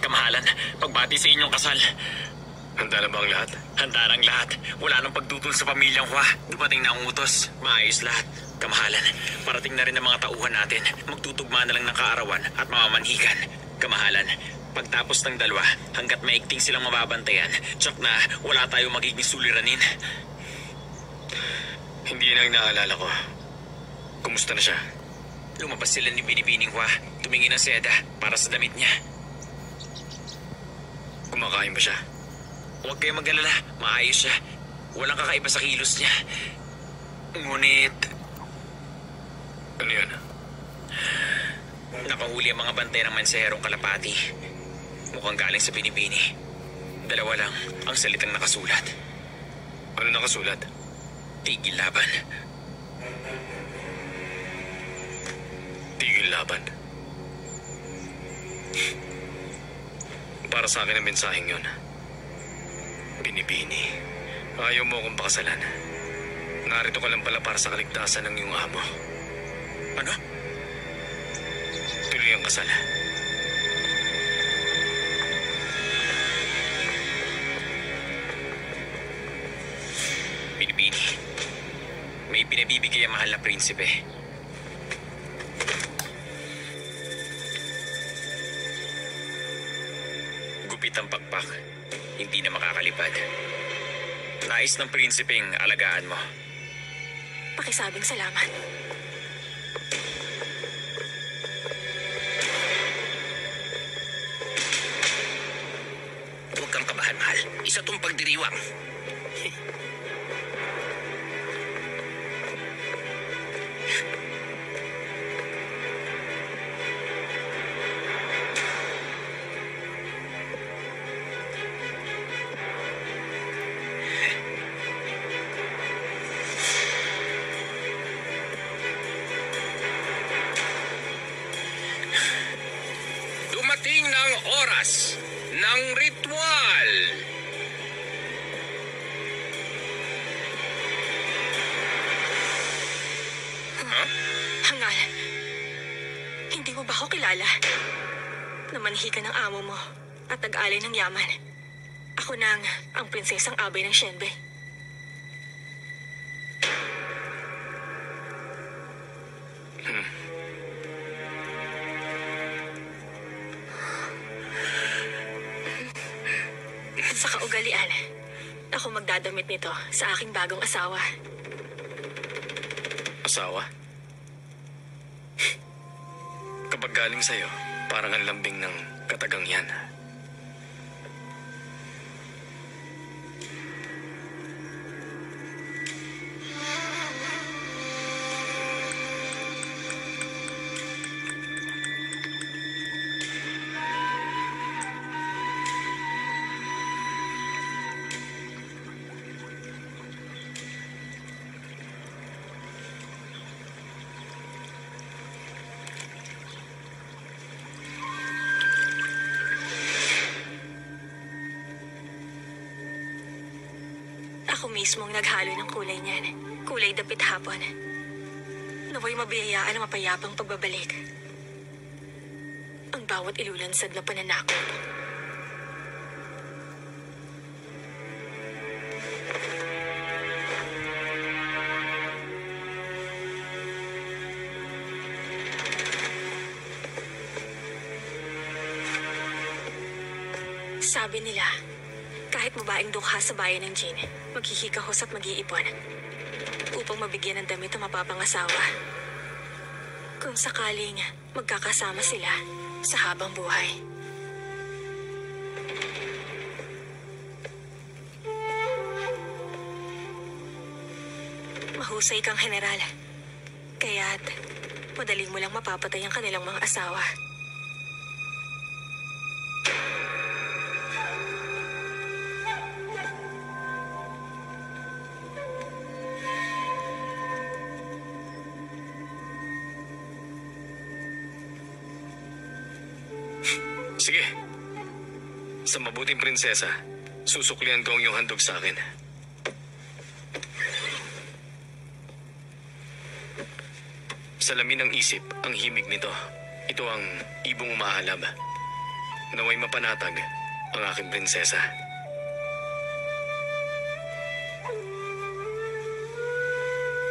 Kamahalan, pagbati sa inyong kasal. Handa na ba ang lahat? Handa ng lahat. Wala nang pagdudul sa pamilyang Hua. Dumating na ang utos. Maayos lahat. Kamahalan, parating na rin ang mga tauhan natin. Magtutugma na lang ng kaarawan at mamamanhikan. Kamahalan, pagtapos ng dalawa, hanggat maigting silang mababantayan, tsak na wala tayong magiging suliranin. Hindi na ang naalala ko. Kumusta na siya? Lumabas sila ni Binibining Hua. Tumingin ng seda para sa damit niya. Kumakain ba siya? Huwag kayong mag-alala. Maayos siya. Walang kakaiba sa kilos niya. Ngunit... Ano yun? Nakahuli ang mga bantay ng manseherong kalapati. Mukhang galing sa Binibini. Dalawa lang ang salitang nakasulat. Ano nakasulat? Tigil laban. Tigil laban. Para sa akin ang mensaheng yun. Binibini. Ayaw mo akong pakasalan. Narito ka lang pala para sa kaligtasan ng iyong amo. Ano? Tuloy ang kasal. Binibini. May pinabibigay ang mahal na prinsipe. Gupit ang pakpak. Hindi na makakalipad. Nais ng prinsipeng alagaan mo. Pakisabing salamat. Huwag kang kabahan, mahal. Isa tong pagdiriwang. Dumating na ang oras ng ritual. Hangal, hindi mo ba ako kilala? Namanhi ka ng amo mo at nag-alay ng yaman. Ako nang ang prinsesang abay ng Shenbe. Sa kaugalian, ako magdadamit nito sa aking bagong asawa. Asawa? Kapag galing sa'yo, parang ang lambing ng katagang yan. Ako mismo ang naghalo ng kulay niyan. Kulay dapit hapon. Naway mabiyayaan ang mapayapang pagbabalik. Ang bawat ilulansad na pananakot. Sabi nila, kahit babaeng dukha sa bayan ng Jin, maghihikahos at mag-iipon upang mabigyan ng damit ang mapapangasawa. Kung sakaling magkakasama sila sa habang buhay. Mahusay kang general. Kaya't madaling mo lang mapapatay ang kanilang mga asawa. Sige. Sa mabuting prinsesa, susuklian ko ang iyong handog sa akin. Sa lamin ng isip, ang himig nito. Ito ang ibong umahalab. Naway mapanatag ang aking prinsesa.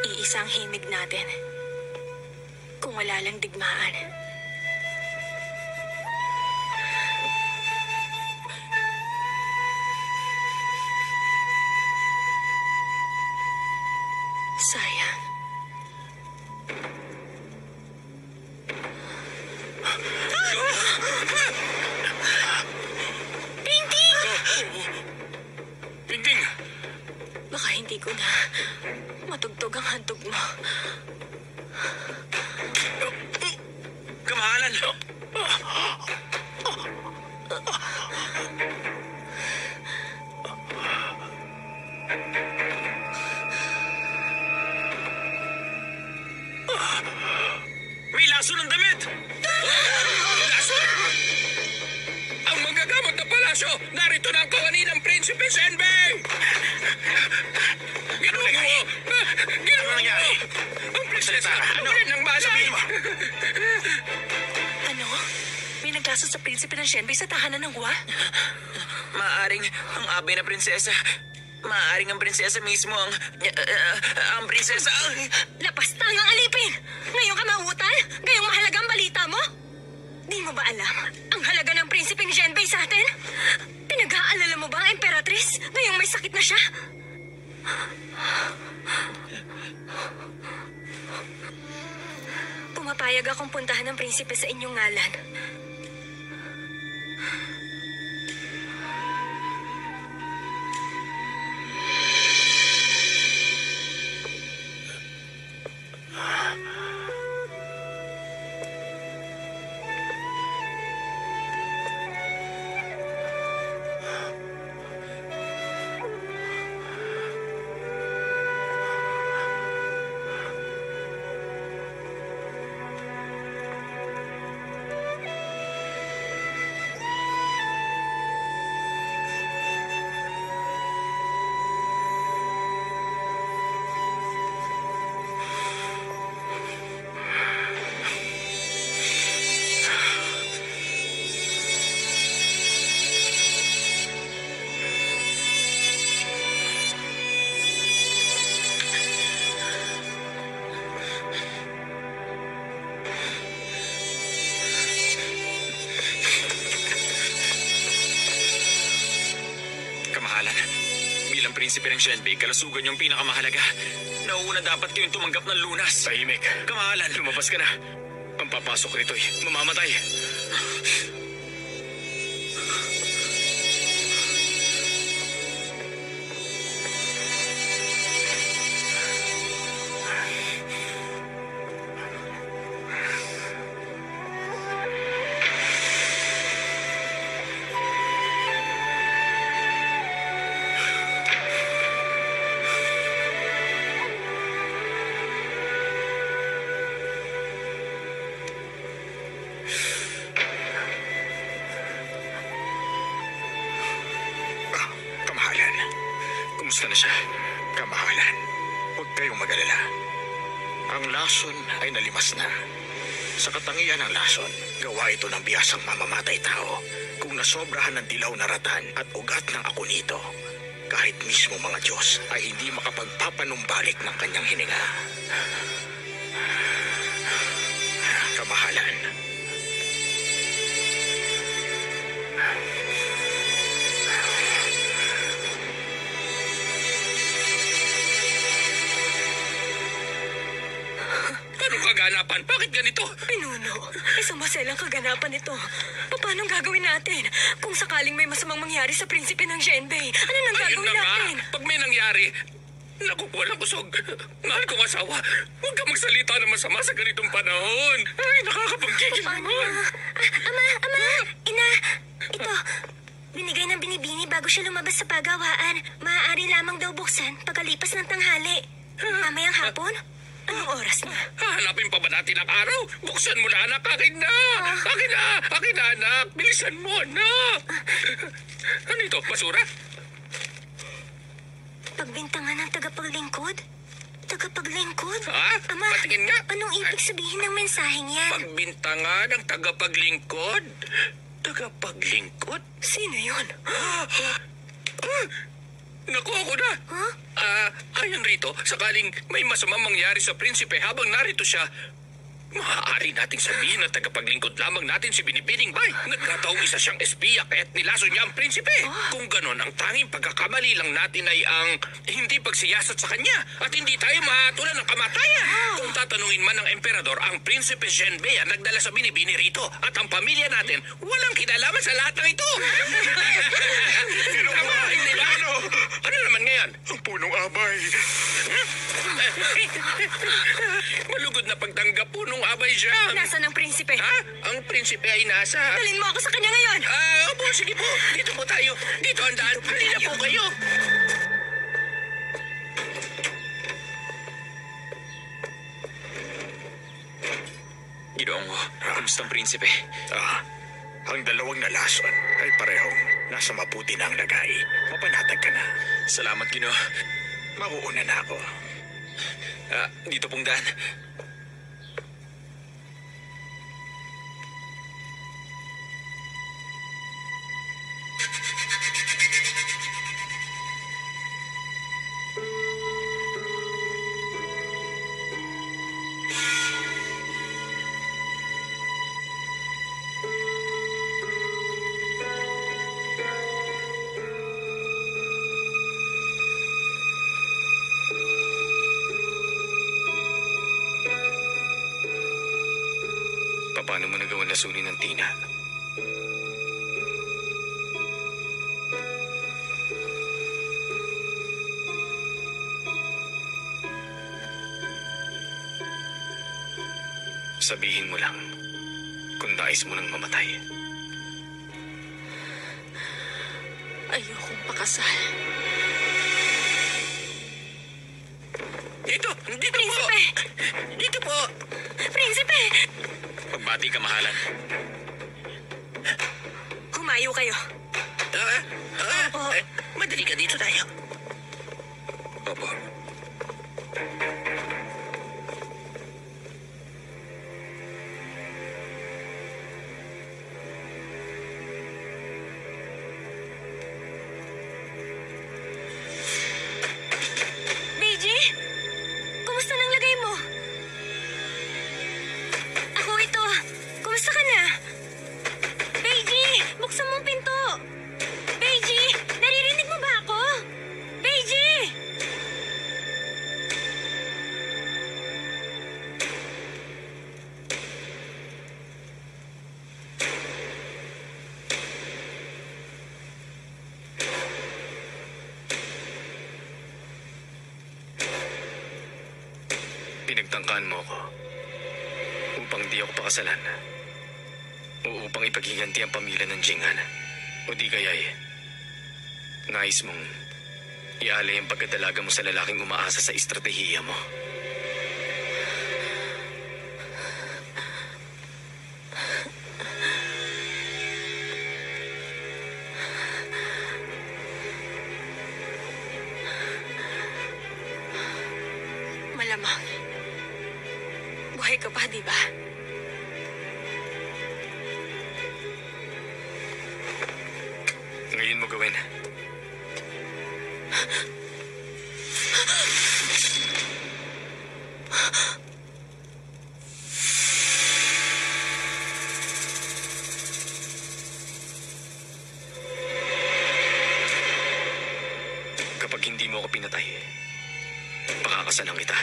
Iisang himig natin. Kung wala lang digmaan. Sayang. Pingting! Baka hindi ko na matugtog ang handog mo. Kamahalan! May laso ng damit! Laso! Ang manggagamot na palasyo! Narito na ang kawani ng Prinsipe Senbei! Ginawa mo! Ginawa mo! Ang prinsesa! Ulit ng basabi! Ano? May naglaso sa prinsipe ng Shenbei sa tahanan ng Hua? Maaring ang abe na prinsesa. Maaring ang prinsesa mismo ang prinsesa. Lapas na ang alipin! Ngayon ka mauutal? Ngayong mahalagang balita mo? Di mo ba alam ang halaga ng prinsipe ni Shenbei sa atin? Pinag-aalala mo ba ang emperatrice ngayong may sakit na siya? Pumapayag akong puntahan ng prinsipe sa inyong ngalan. Bilang prinsipe ng Shenbei, kalasugan yung pinakamahalaga. Nauuna dapat kayong tumanggap ng lunas. Tahimik. Kamahalan. Lumabas ka na. Ang papasok rito'y mamamatay. Kumusta na siya? Kamahalan, huwag kayong mag-alala. Ang lason ay nalimas na. Sa katangian ng lason, gawa ito ng biyasang mamamatay tao. Kung nasobrahan ng dilaw na ratan at ugat ng akunito, kahit mismo mga Diyos ay hindi makapagpapanumbalik ng kanyang hininga. Kamahalan. Anong kaganapan? Bakit ganito? Pinuno, isang maselang kaganapan ito. Paano gagawin natin? Kung sakaling may masamang mangyari sa prinsipe ng Shenbei, ano nang Ayun gagawin na nga. natin? Pag may nangyari, naku, walang kusog. Mahal kong asawa, huwag ka magsalita na masama sa ganitong panahon. Ay, nakakapanggigil naman. Ama, ina, ito. Binigay ng binibini bago siya lumabas sa pagawaan. Maaari lamang daw buksan pagkalipas ng tanghali. Mamayang hapon? Anong oras na? Hahanapin pa ba natin ang araw? Buksan mo na, anak. Akin na. Akin na. Akin na, anak. Bilisan mo, anak. Ano ito? Basura? Pagbintangan ng tagapaglingkod? Tagapaglingkod? Ha? Ama, Patingin nga. anong ibig sabihin ng mensaheng yan? Pagbintangan ng tagapaglingkod? Tagapaglingkod? Sino yun? Naku, ako na! Huh? Ayon rito, sakaling may masamang mangyari sa prinsipe habang narito siya, maaari nating sabihin na tagapaglingkod lamang natin si Binibining Bay. Nagkataong isa siyang espiya kaya't nilaso niya ang prinsipe. Kung ganon, ang tanging pagkakamali lang natin ay ang hindi pagsiyasat sa kanya at hindi tayo mahatulan ng kamatayan. Kung tatanungin man ng emperador, ang prinsipe Shenbei ang nagdala sa Binibini rito at ang pamilya natin walang kinalaman sa lahat ng ito. Tama, hindi ba? Ano naman ngayon? Ang punong abay. Malugod na pagtanggap po nung abay siya. Nasaan ang prinsipe? Ha? Ang prinsipe ay nasa... Dalhin mo ako sa kanya ngayon! Opo, sige po. Dito po tayo. Dito ang daan. Halina po kayo. Ginoong Wu, kamusta ang prinsipe? Ang dalawang nalason ay parehong nasa mabuti na ang lagay. Mapanatag ka na. Salamat, Ginoo. Mauuna na ako. Dito pong daan. Paano mo nagawang lasunin ng Tina? Sabihin mo lang kung nais mo nang mamatay. Ayokong pakasal. Dito po. Prinsipe! Dito po. Prinsipe! Pagbati, kamahalan. Humayo kayo. Madali ka dito tayo. Opo. Beiji? Kumusta nang lagay mo? Ako ito. Kumusta ka na? Beiji! Buksan mo ang pinto! Beiji! Naririnig mo ba ako? Beiji! Pinagtangkaan mo ako upang di ako pakasalan o upang ipaghiganti ang pamilya ng Jing'an o di kaya'y nais mong ialay ang pagkadalaga mo sa lalaking umaasa sa estratehiya mo. Malamang. Buhay ka pa, di ba? Ngayon mo gawin. Kapag hindi mo ako pinatay, pakakasalan kita.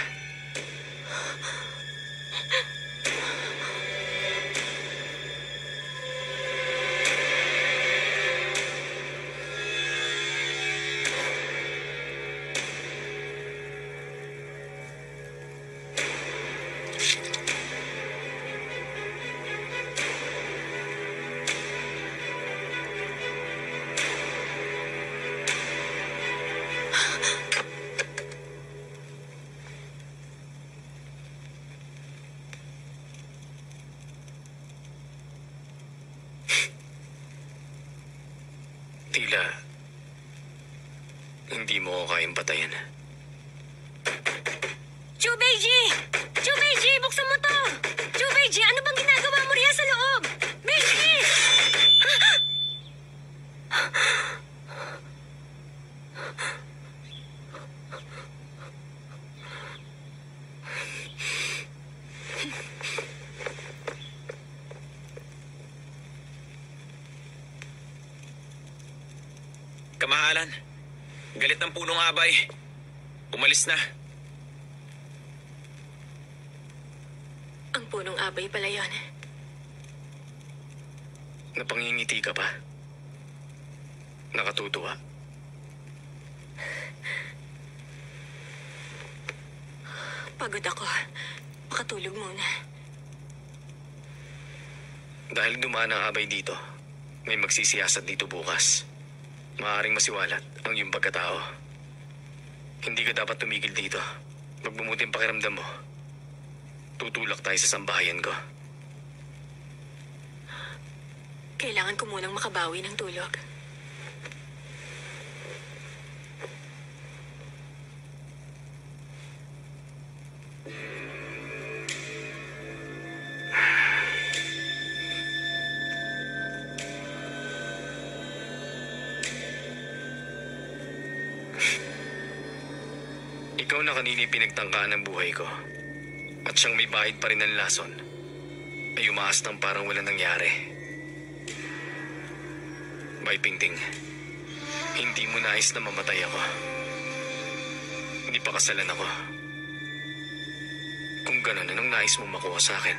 Tila, hindi mo ako kayang patayin. Chu Beiji! Chu Beiji, buksan mo to! Chu Beiji, ano bang ginagawa mo riyan sa loob? Beiji! Kamahalan, galit ng punong abay. Umalis na. Ang punong abay pala yun. Napangingiti ka pa? Nakatutuwa? Pagod ako. Makatulog muna. Dahil dumaan ang abay dito, may magsisiyasat dito bukas. Maaaring masiwalat ang iyong pagkatao. Hindi ka dapat tumigil dito. Magbumuti ang pakiramdam mo. Tutulak tayo sa sambahayan ko. Kailangan ko munang makabawi ng tulog. Ikaw na kanina pinagtangkaan ng buhay ko. At siyang may bahid pa rin ng lason. Ay umaas ng parang wala nangyari. Bay Pingting, hindi mo nais na mamatay ako. Hindi pa kasalan ako. Kung ganun, anong nais mo makuha sa akin?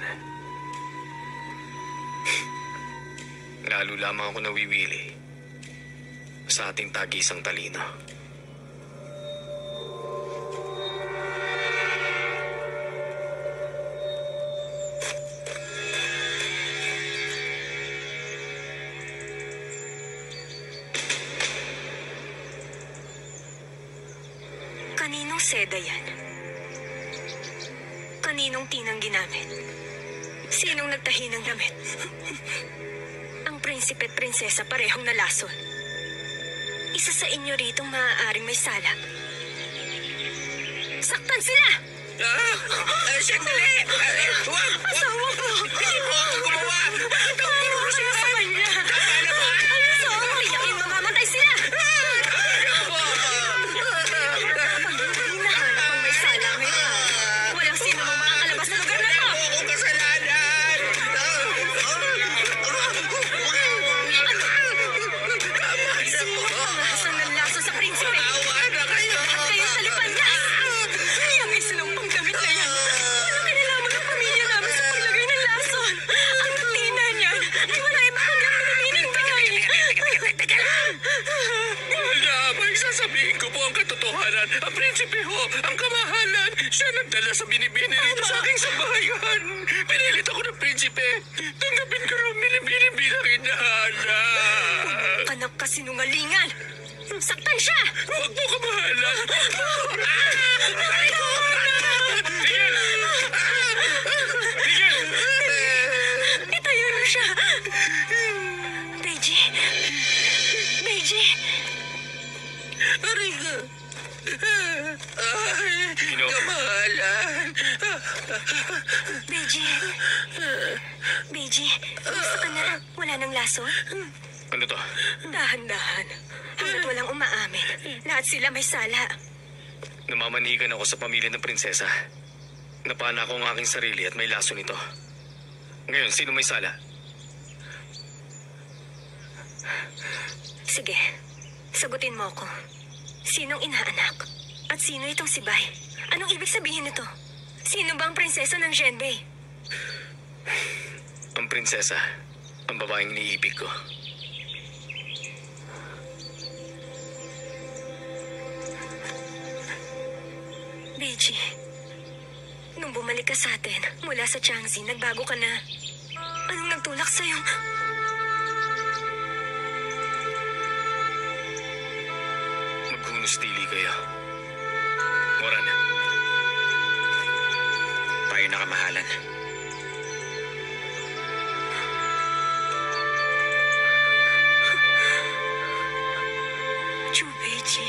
Lalo lamang ako nawiwili sa ating tagisang talino. Kaninong seda yan? Kaninong tinang ginamit? Sinong nagtahi ng damit? Ang prinsipe at prinsesa parehong nalason. Isa sa inyo ritong maaaring may sala. Saktan sila! Sandali! Huwag! Asawa ko! Hindi po ako gumawa! Ayaw ko sila sa kanya! Aso! Tiyakin mamamatay sila! Hinahanap ang may sala ngayon. Walang sino mang makakalabas sa lugar na to! Ako kasalanan! Asang nanlaso sa prinsipe! Awa na kayo! At kayo sa lipanlas! Kaya may sinumpang damit na yan! Walang kinalaman ng pamilya namin sa paglagay ng lason! Ang natina niyan ay wala ibang hanggang pinimining bagay! Damay, sasabihin ko po ang katotohanan. Ang prinsipe ho, ang kamahalan. Siya nagdala sa binibini rito sa aking sambahayan. Pinilit ako ng prinsipe. Tanggapin ko ng binibini bilang inaanak. Anak ka sinungalingan! Saktan siya! Huwag po kamahalan! Itayo na siya! Beiji! Beiji! Aray ka! Ay, Ino. kamahalan! Beiji! Beiji! Gusto ka na? Wala nang lason? Ano to? Dahan-dahan. Hanggat walang umaamin. Lahat sila may sala. Namamanigan ako sa pamilya ng prinsesa. Napana ko ang aking sarili at may laso nito. Ngayon, sino may sala? Sige. Sagutin mo ako. Sinong inaanak? At sino itong si Bai? Anong ibig sabihin nito? Sino ba ang prinsesa ng Zhenbei? Ang prinsesa. Ang babaeng iniibig ko. Beiji, nung bumalik ka sa atin mula sa Changxi, nagbago ka na. Anong nagtulak sa'yo? Maghunos dili kayo. Moran, Tayo na, kamahalan. Chu Beiji,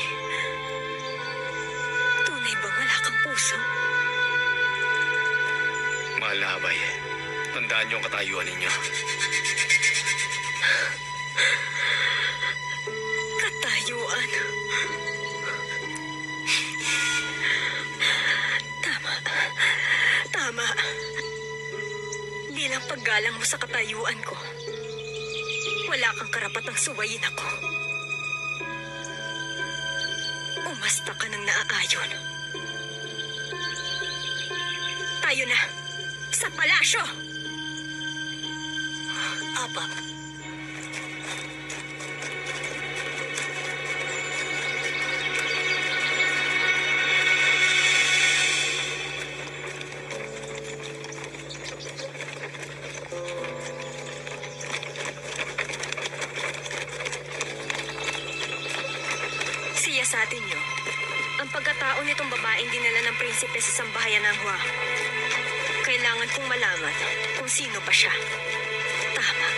tunay bang wala kang puso? mahal na abay. Tandaan niyo ang katayuan ninyo. Katayuan. Tama. Tama. Bilang paggalang mo sa katayuan ko, wala kang karapatang suwayin ako. Pumasta ka ng naaayon. Tayo na! Sa palasyo! Apa. Siya sa atin niyo. Ang pagkatao nitong babaeng dinala ng prinsipe sa sambahayan ng Hua. Kailangan kong malaman kung sino pa siya. Tama.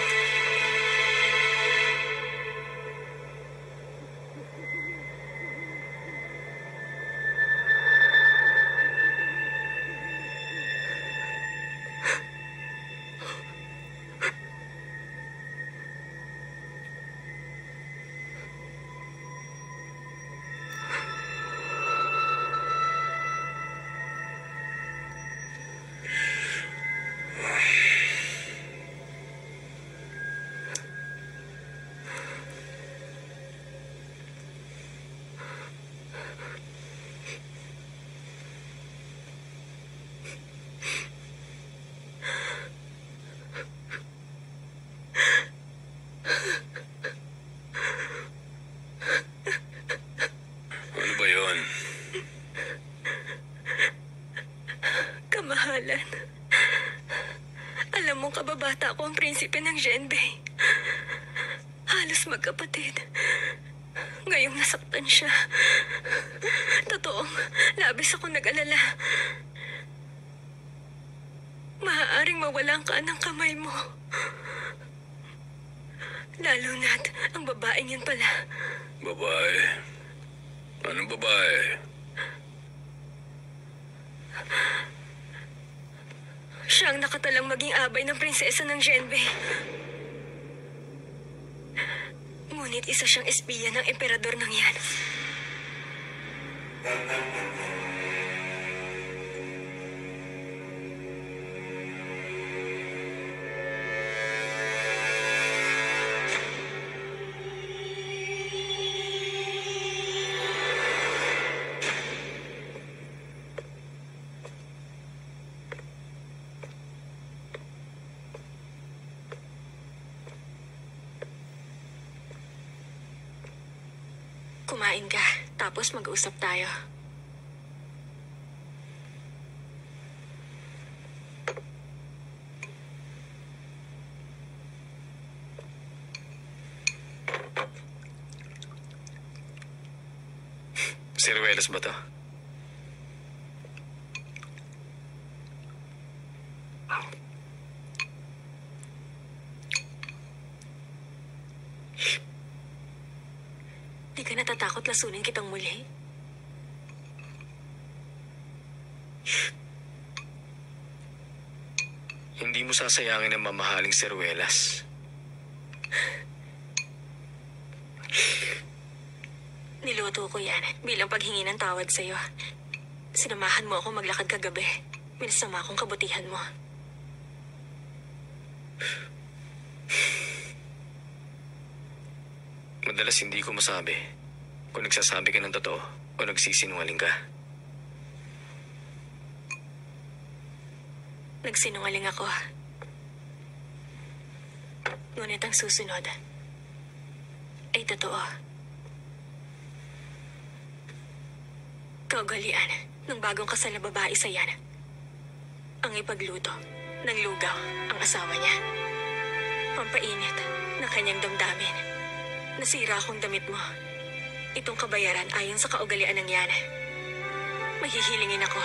Ano ba yun? Kamahalan. Alam mo, kababata ko ang prinsipe ng Zhenbei. Halos magkapatid. Ngayong nasaktan siya. Totoong, labis akong nag-alala. Maaaring mawalan ka ng kamay mo. Lalo na't ang babaeng yun pala. Babae? Anong babae? Siya ang nakatalang maging abay ng prinsesa ng Zhenbei. Ngunit isa siyang espiya ng emperador ng Yan. Kumain ka, tapos mag-usap tayo. Siruelas ba to? Di ka natatakot lasunin kitang muli? Hindi mo sasayangin ang mamahaling siruelas. Niluto ko yan bilang paghingi ng tawad sa'yo. Sinamahan mo ako maglakad kagabi. Minasama akong kabutihan mo. Madalas hindi ko masabi kung nagsasabi ka ng totoo o nagsisinungaling ka. Nagsinungaling ako. Ngunit ang susunod ay totoo. Kaugalian ng bagong kasal na babae sa yan. Ang ipagluto ng lugaw ang asawa niya. Pampainit ng kanyang damdamin. Nasira akong damit mo. Itong kabayaran ayon sa kaugalian ng yan. Mahihilingin ako.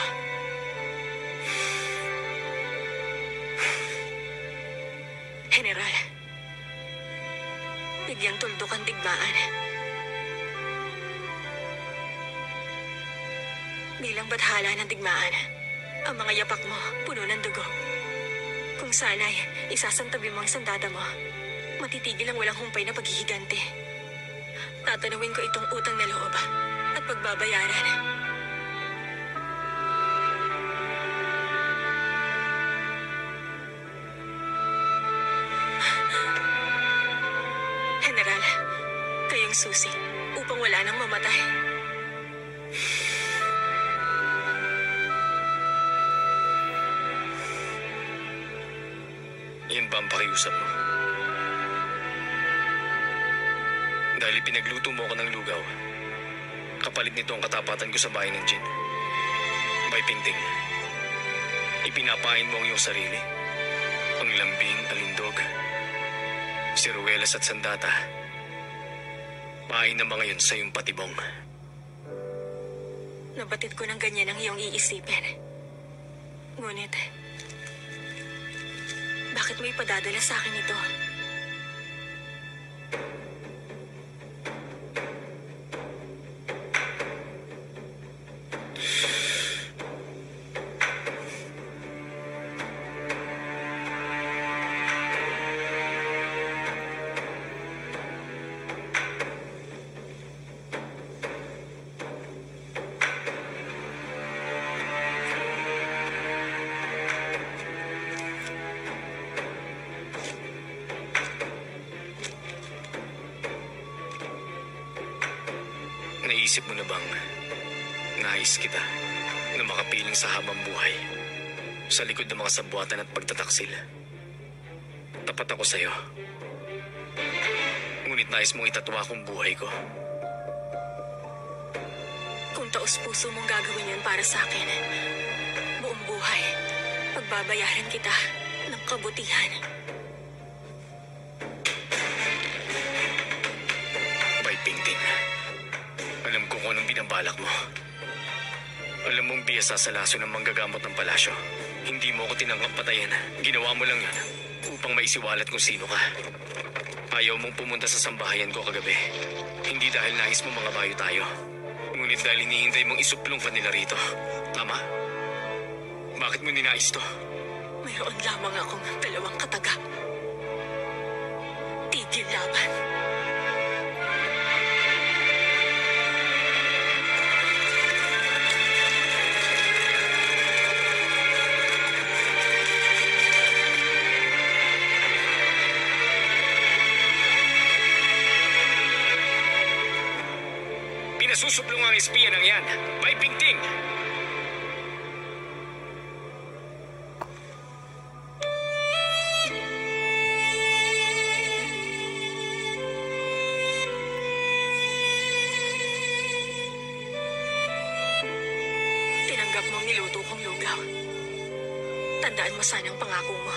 General, bigyang tuldok ang digmaan. Bilang bathala ng digmaan, ang mga yapak mo puno ng dugo. Kung sana'y isasantabi mo ang sandata mo, matitigil ang walang humpay na paghihigante. Tatanawin ko itong utang na loob at pagbabayaran. General, kayong susi upang wala nang mamatay. Yan ba ang pakiusap mo? Dahil pinagluto mo ako ng lugaw, kapalit nito ang katapatan ko sa bahay ng Jin. Bay Pingting, ipinapain mo ang iyong sarili, ang lambing, alindog, siruelas at sandata. Pain na mga yun sa iyong patibong. Nabatid ko ng ganyan ang iyong iisipin. Ngunit, bakit mo ipadadala sa akin ito? Naisip mo na bang nais kita na makapiling sa habang buhay sa likod ng mga sabuatan at pagtataksil? Tapat ako sa'yo. Ngunit nais mong itatwa kong buhay ko. Kung taos-puso mong gagawin yun para sa akin, buong buhay, pagbabayaran kita ng kabutihan. Bay Pingting, alam ko kung anong binabalak mo. Alam mong biyasa sa laso ng manggagamot ng palasyo. Hindi mo ako tinanggap patayin. Ginawa mo lang yun upang maisiwalat kung sino ka. Ayaw mong pumunta sa sambahayan ko kagabi. Hindi dahil nais mo mga bayo tayo. Ngunit dahil hinihintay mong isuplong ka nila rito. Tama? Bakit mo ninais to? Mayroon lamang akong dalawang kataga. Tigil laban. Pinasusuplong ang espiya ng yan. Bay Pingting! Tinanggap mo ang niluto kong lugaw. Tandaan mo sana ang pangako mo.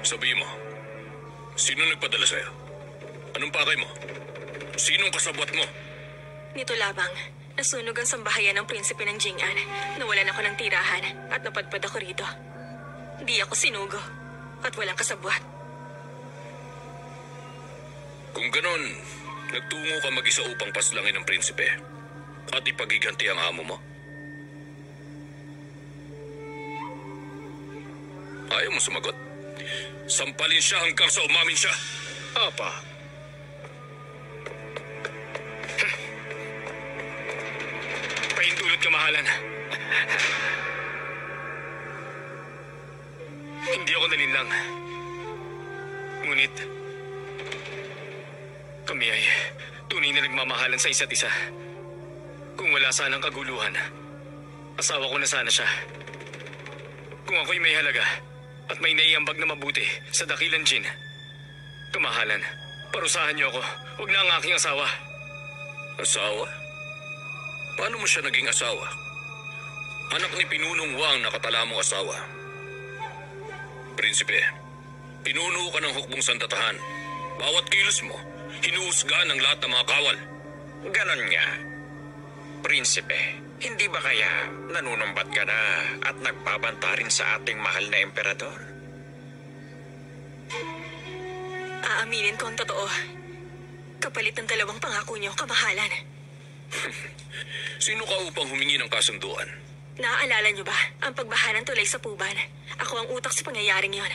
Sabihin mo, sino nagpadala sa'yo? Anong pakay mo? Sinong kasabwat mo? Nito labang, nasunog ang sambahayan ng prinsipe ng Jing'an. Nawalan ako ng tirahan at napadpad ako rito. Di ako sinugo at walang kasabwat. Kung ganon, nagtungo ka mag-isa upang paslangin ang prinsipe at ipagiganti ang amo mo? Ayaw mo sumagot? Sampalin siya hanggang sa umamin siya. Apa. Pahintulot kamahalan. Hindi ako nalinlang. Ngunit, kami ay tunay na nagmamahalan sa isa't isa. Kung wala sanang kaguluhan, asawa ko na sana siya. Kung ako'y may halaga, at may naiambag na mabuti sa dakilang Jin. Kamahalan, parusahan niyo ako. Huwag na ang aking asawa. Asawa? Paano mo siya naging asawa? Anak ni Pinunong Wang nakatala mong asawa. Prinsipe, pinuno ka ng hukbong sandatahan. Bawat kilos mo, hinuhusgahan ng lahat ng mga kawal. Ganon nga. Prinsipe, hindi ba kaya nanunumbat ka na at nagpabanta rin sa ating mahal na emperador? Aaminin ko ang totoo. Kapalit ng dalawang pangako niyo, kamahalan. Sino ka upang humingi ng kasunduan? Naaalala niyo ba ang pagbaha ng tulay sa Puban? Ako ang utak sa pangyayaring yon.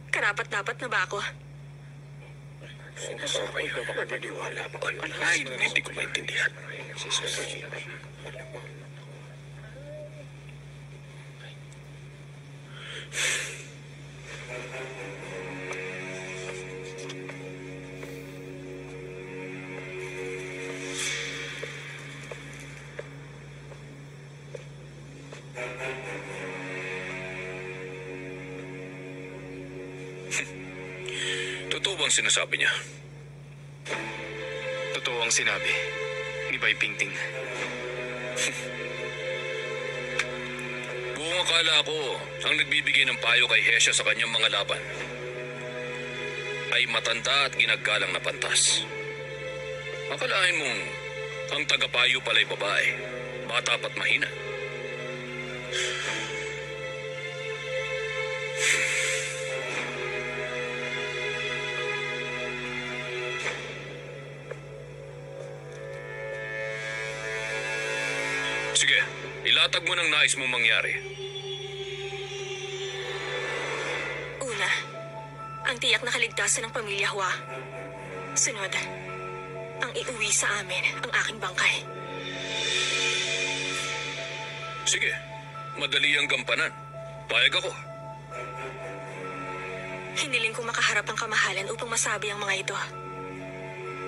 Karapat-dapat na ba ako? Ay, hindi ko maintindihan. Totoo bang sinasabi niya? Totoo ang sinabi ni Bai Pingting. Buong akala ko, ang nagbibigay ng payo kay Hesha sa kanyang mga laban ay matanda at ginagalang na pantas. Akalain mong ang tagapayo pala'y babae, bata pa't mahina. Sige, ilatag mo ng nais mong mangyari. Una, ang tiyak na kaligtasan ng pamilya Hua. Sunod, ang iuwi sa amin ang aking bangkay. Sige, madali ang gampanan. Payag ako. Hiniling kong makaharap ang kamahalan upang masabi ang mga ito.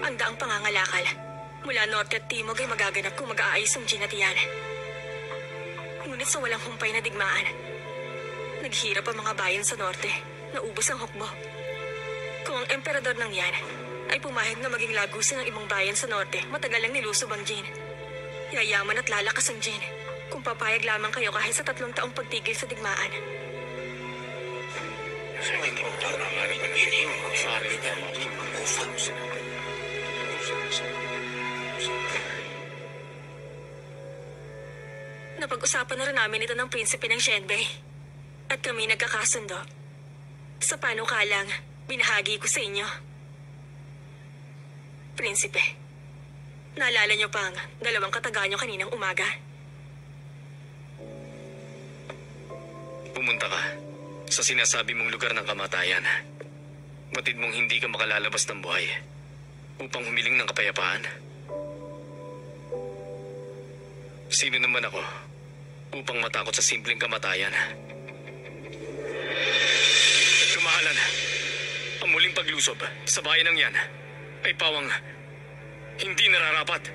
Ang daang pangangalakal mula norte at timog ay magaganap kung mag-aayos ang Jin at Yan. Ngunit sa walang humpay na digmaan, naghirap ang mga bayan sa norte, naubos ang hukbo. Kung ang emperador ng Yan ay pumayag na maging lagusan ng ibang bayan sa norte, matagal lang nilusob ang Jin. Yayaman at lalakas ang Jin kung papayag lamang kayo kahit sa 3 taong pagtigil sa digmaan. Napag-usapan na rin namin ito ng prinsipe ng Shenbei. At kami nagkakasundo. Sa panukalang, binahagi ko sa inyo. Prinsipe, naalala niyo pa ang 2 kataga niyo kaninang umaga? Pumunta ka sa sinasabi mong lugar ng kamatayan. Batid mong hindi ka makalalabas ng buhay upang humiling ng kapayapaan. Sino naman ako upang matakot sa simpleng kamatayan? Kamahalan, ang muling paglusob sa bayan ng Yan ay pawang hindi nararapat.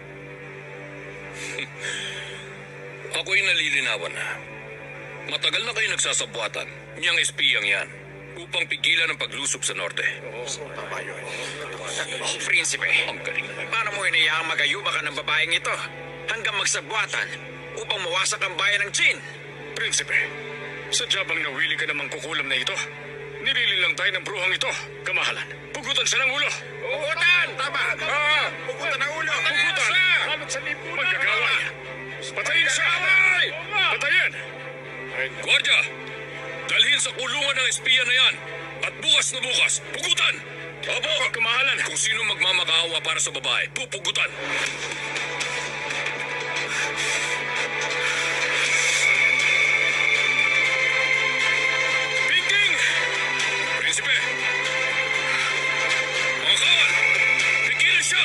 Ako'y nalilinawan na. Matagal na kayo nagsasabuatan niyang espiyang yan upang pigilan ang paglusob sa norte. Prinsipe, Ang galing naman. paano mo inayaang magayuba ka ng babaeng ito hanggang magsabwatan upang mawasak ang bayan ng Jin? Prinsipe, sadya bang nawili ka namang kukulam na ito? Nilili lang tayo ng bruhang ito. Kamahalan, pugutan siya ng ulo. Pugutan! Tama! Pugutan ang ulo! Pugutan! Magkagawa niya. Patayin siya! Patayin! Gwardiya! Dalhin sa kulungan ng espiya na yan. At bukas na bukas, pugutan! Opo! Kamahalan! Kung sino magmamakaawa para sa babae, pupugutan! Pingking! Prinsipe! Mga kawal! Pigilan siya!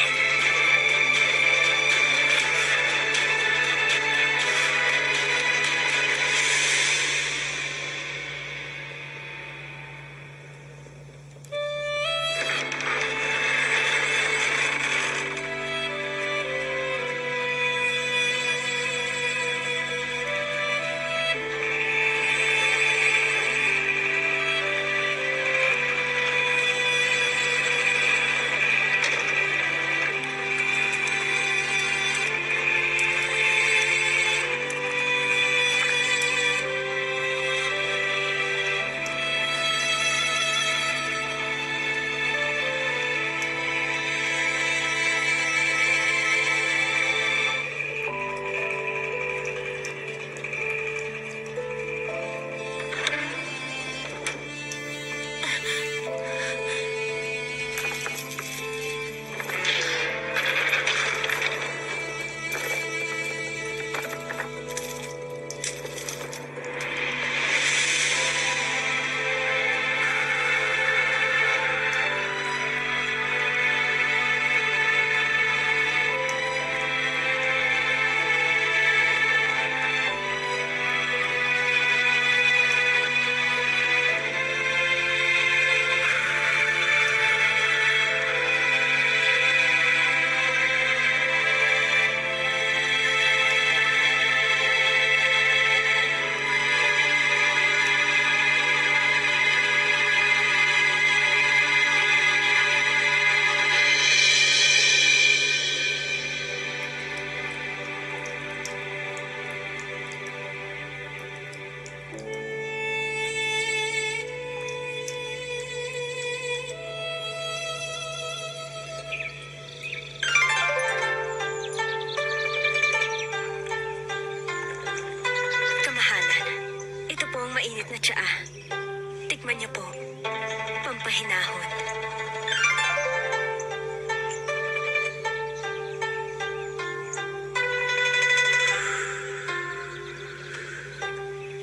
pahinahon.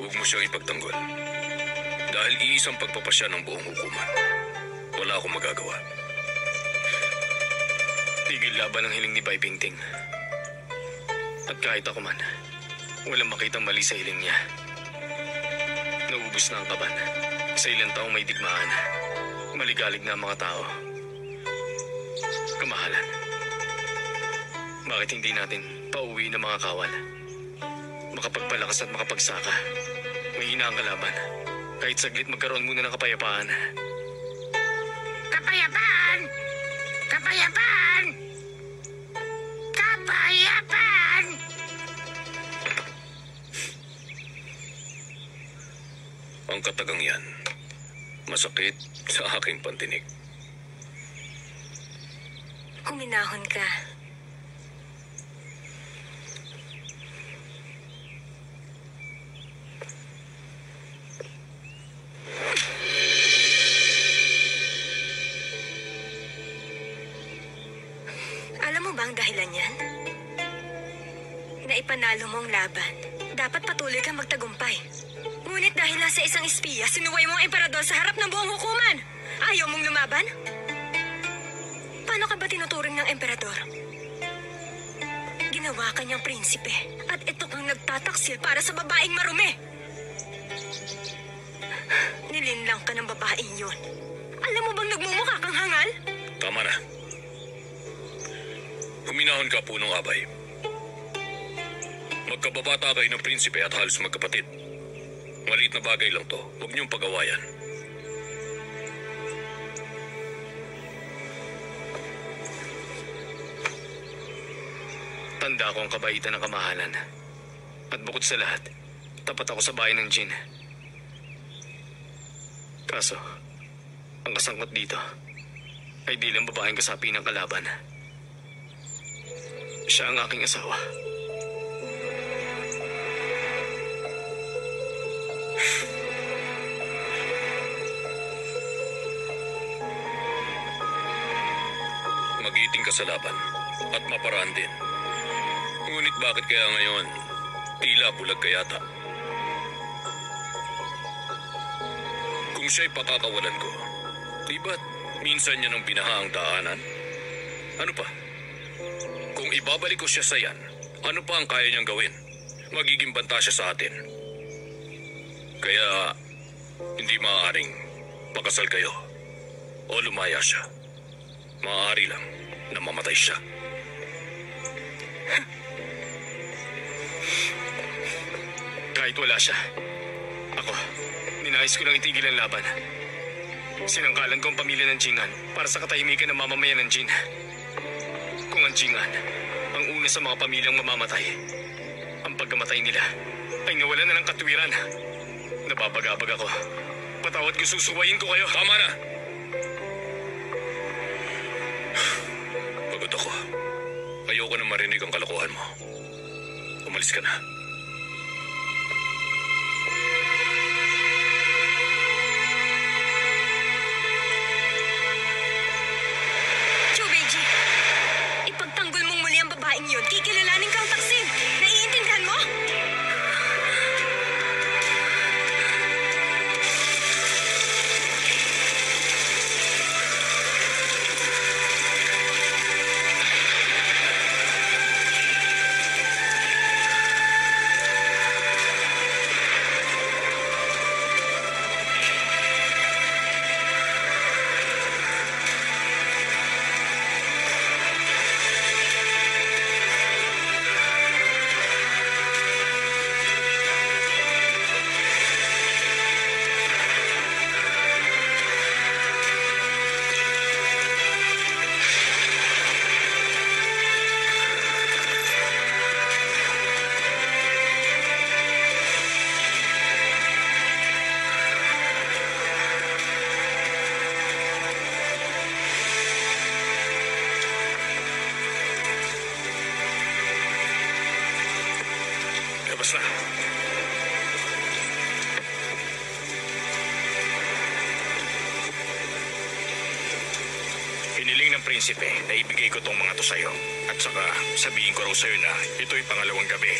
Huwag mo siyang ipagtanggol. Dahil iisang pagpapasya ng buong hukuman. Wala akong magagawa. Tigil laban ang hiling ni Bai Pingting. At kahit ako man, walang makitang mali sa hiling niya. Naubos na ang kaban. Sa ilang taong may digmaan, maligalig na ang mga tao. Kamahalan, bakit hindi natin pauwi ng mga kawal? Makapagpalakas at makapagsaka. Mahina ang kalaban. Kahit saglit magkaroon muna ng kapayapaan. Kapayapaan! Kapayapaan! Kapayapaan! Ang katagang yan, masakit sa aking pantinig. Huminahon ka. Alam mo ba ang dahilan yan? Naipanalo mo ang laban. Dapat patuloy kang magtagumpay. Ngunit dahil nasa isang espiya, sinuway mo ang emperador sa harap ng buong hukuman. Ayaw mong lumaban? Paano ka ba tinuturing ng emperador? Ginawa ka niyang prinsipe at ito kang nagtataksil para sa babaeng marumi. Nilinlang ka ng babaeng yun. Alam mo bang nagmumukha kang hangal? Tama na. Huminahon ka, punong abay. Magkababata kayo ng prinsipe at halos magkapatid. Maliit na bagay lang to. Huwag niyong pag-awayan. Tanda ko ang kabaitan ng kamahalan. At bukod sa lahat, tapat ako sa bayan ng Jin. Kaso, ang kasangkot dito ay di lang babaeng kasapi ng kalaban. Siya ang aking asawa. Magiting ka sa laban at maparaan din. Ngunit bakit kaya ngayon tila bulag ka yata? Kung siya'y pakakawalan ko, di ba't minsan niya nang binaha ang daanan? Ano pa? Kung ibabalik ko siya sa yan, ano pa ang kaya niyang gawin? Magiging banta siya sa atin. Kaya hindi maaaring pakasal kayo o lumaya siya. Maaari lang na mamatay siya. Kahit wala siya, ako, ninais ko lang itigil ang laban. Sinangkalan ko ang pamilya ng Jingan para sa katahimikan ng mamamayan ng Jin. Kung ang Jingan ang una sa mga pamilyang mamamatay, ang pagkamatay nila ay nawalan na ng katwiran. Nababagabag ako. Patawad ko, susuwayin ko kayo. Tama na! Pagod ako. Ayoko na marinig ang kalokohan mo. Umalis ka na. Chubeji, ipagtanggol mong muli ang babaeng yun. Kikilalanin kang taksin. Naiintindihan mo? Labas na. prinsipe na ibigay ko tong mga to sa'yo. At saka sabihin ko raw sa'yo na ito'y pangalawang gabi